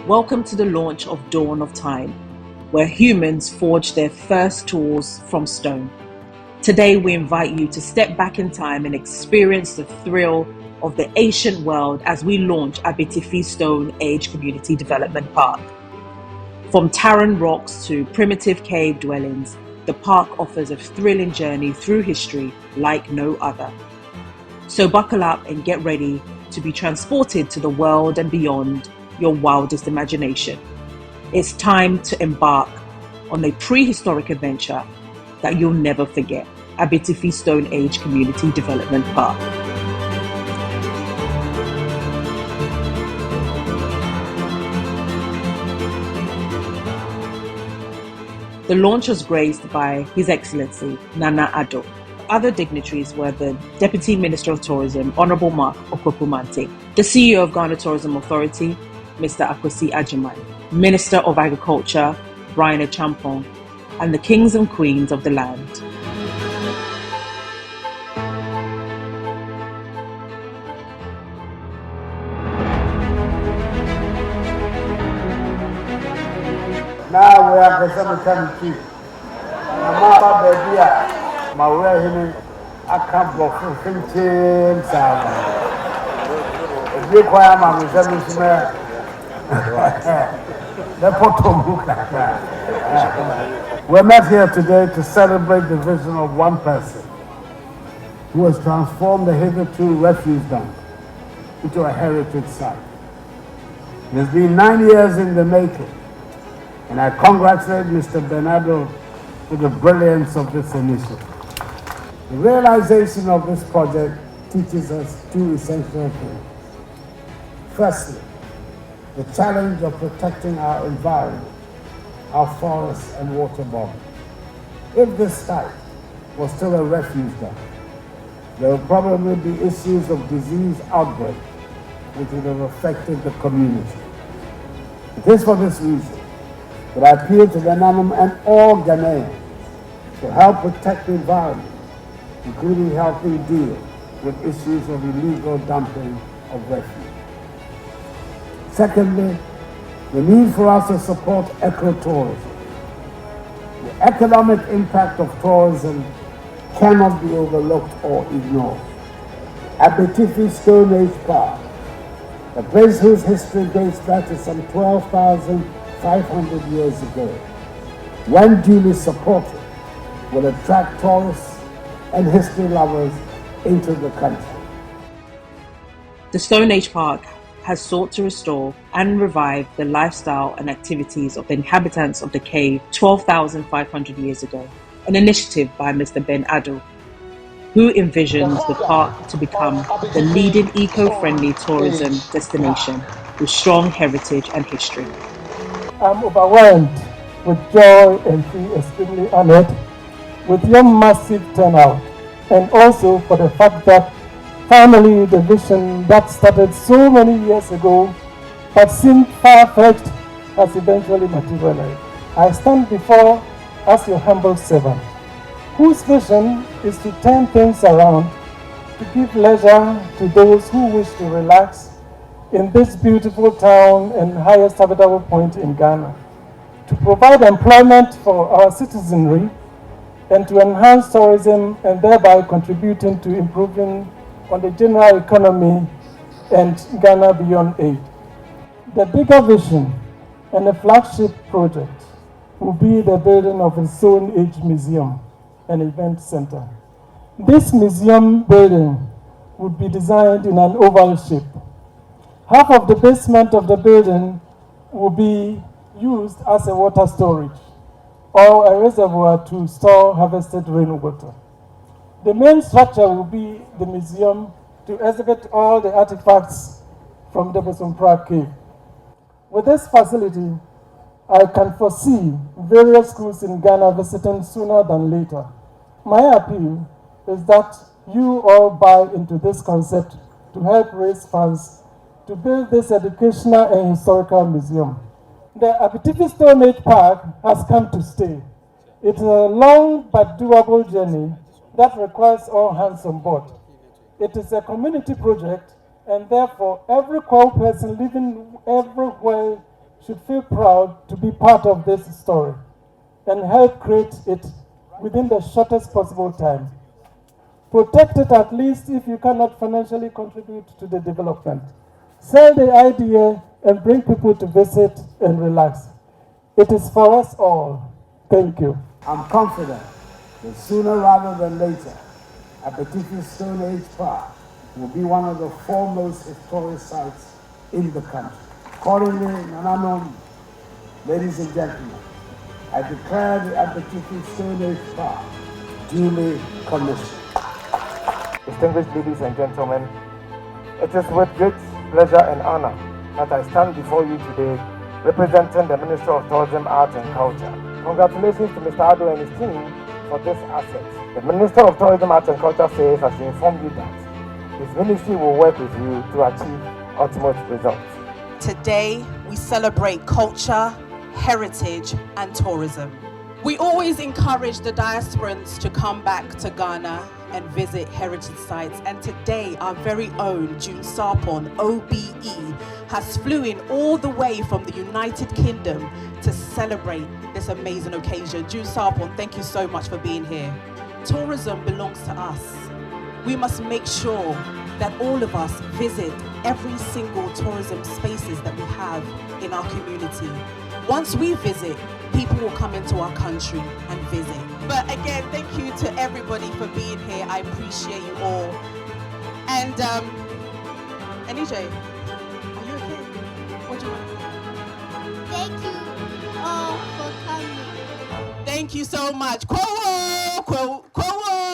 Welcome to the launch of Dawn of Time, where humans forge their first tools from stone. Today we invite you to step back in time and experience the thrill of the ancient world as we launch Abetifi Stone Age Community Development Park. From Taran rocks to primitive cave dwellings, the park offers a thrilling journey through history like no other. So buckle up and get ready to be transported to the world and beyond your wildest imagination. It's time to embark on a prehistoric adventure that you'll never forget. Abetifi Stone Age Community Development Park. The launch was graced by His Excellency Nana ADDO. Other dignitaries were the Deputy Minister of Tourism, Honourable Mark Okraku Mantey, the CEO of Ghana Tourism Authority, Mr. Akwasi Agyeman, Minister of Agriculture, Brian Acheampong, and the kings and queens of the land. Now we are the same chief. Mama baby, my way him I can't go for 15 sound. If you quiet, I'm we're met here today to celebrate the vision of one person who has transformed the hitherto refuse dump into a heritage site. It has been 9 years in the making, and I congratulate Mr. Bernardo for the brilliance of this initiative. The realization of this project teaches us two essential things. Firstly, the challenge of protecting our environment, our forests and water bodies. If this site was still a refuse dump, there would probably be issues of disease outbreak which would have affected the community. It is for this reason that I appeal to the NANUM and all Ghanaians to help protect the environment, including helping deal with issues of illegal dumping of refuse. Secondly, the need for us to support ecotourism. The economic impact of tourism cannot be overlooked or ignored. Abetifi Stone Age Park, a place whose history dates back to some 12,500 years ago, when duly supported, will attract tourists and history lovers into the country. The Stone Age Park has sought to restore and revive the lifestyle and activities of the inhabitants of the cave 12,500 years ago, an initiative by Mr. Ben ADDO, who envisions the park to become the leading eco-friendly tourism destination with strong heritage and history. I'm overwhelmed with joy and feel extremely honored with your massive turnout, and also for the fact that finally, the vision that started so many years ago but seemed far-fetched has eventually materialized. I stand before as your humble servant, whose vision is to turn things around, to give leisure to those who wish to relax in this beautiful town and highest habitable point in Ghana, to provide employment for our citizenry, and to enhance tourism and thereby contributing to improving on the general economy and Ghana beyond aid. The bigger vision and the flagship project will be the building of a Stone Age Museum and Event Center. This museum building would be designed in an oval shape. Half of the basement of the building will be used as a water storage or a reservoir to store harvested rainwater. The main structure will be the museum to exhibit all the artifacts from the Bosompra cave. With this facility, I can foresee various schools in Ghana visiting sooner than later. My appeal is that you all buy into this concept to help raise funds to build this educational and historical museum. The Abetifi Stone Age Park has come to stay. It's a long but doable journey that requires all hands on board. It is a community project, and therefore every core person living everywhere should feel proud to be part of this story and help create it within the shortest possible time. Protect it at least if you cannot financially contribute to the development. Sell the idea and bring people to visit and relax. It is for us all. Thank you. I'm confident that sooner rather than later, Abetifi Stone Age Park will be one of the foremost historic sites in the country. Accordingly, Nananom, ladies and gentlemen, I declare the Abetifi Stone Age Park duly commissioned. Distinguished ladies and gentlemen, it is with great pleasure and honor that I stand before you today representing the Minister of Tourism, Arts and Culture. Congratulations to Mr. ADDO and his team for this asset. The Minister of Tourism, Arts and Culture says, as we inform you, that his ministry will work with you to achieve ultimate results. Today, we celebrate culture, heritage, and tourism. We always encourage the diasporans to come back to Ghana and visit heritage sites. And today, our very own June Sarpong, OBE, has flew in all the way from the United Kingdom to celebrate this amazing occasion. June Sarpong, thank you so much for being here. Tourism belongs to us. We must make sure that all of us visit every single tourism spaces that we have in our community. Once we visit, people will come into our country and visit. But again, thank you to everybody for being here. I appreciate you all. And EJ, are you okay? What do you want to say? Thank you all for coming. Thank you so much. Kwahu! Kwahu!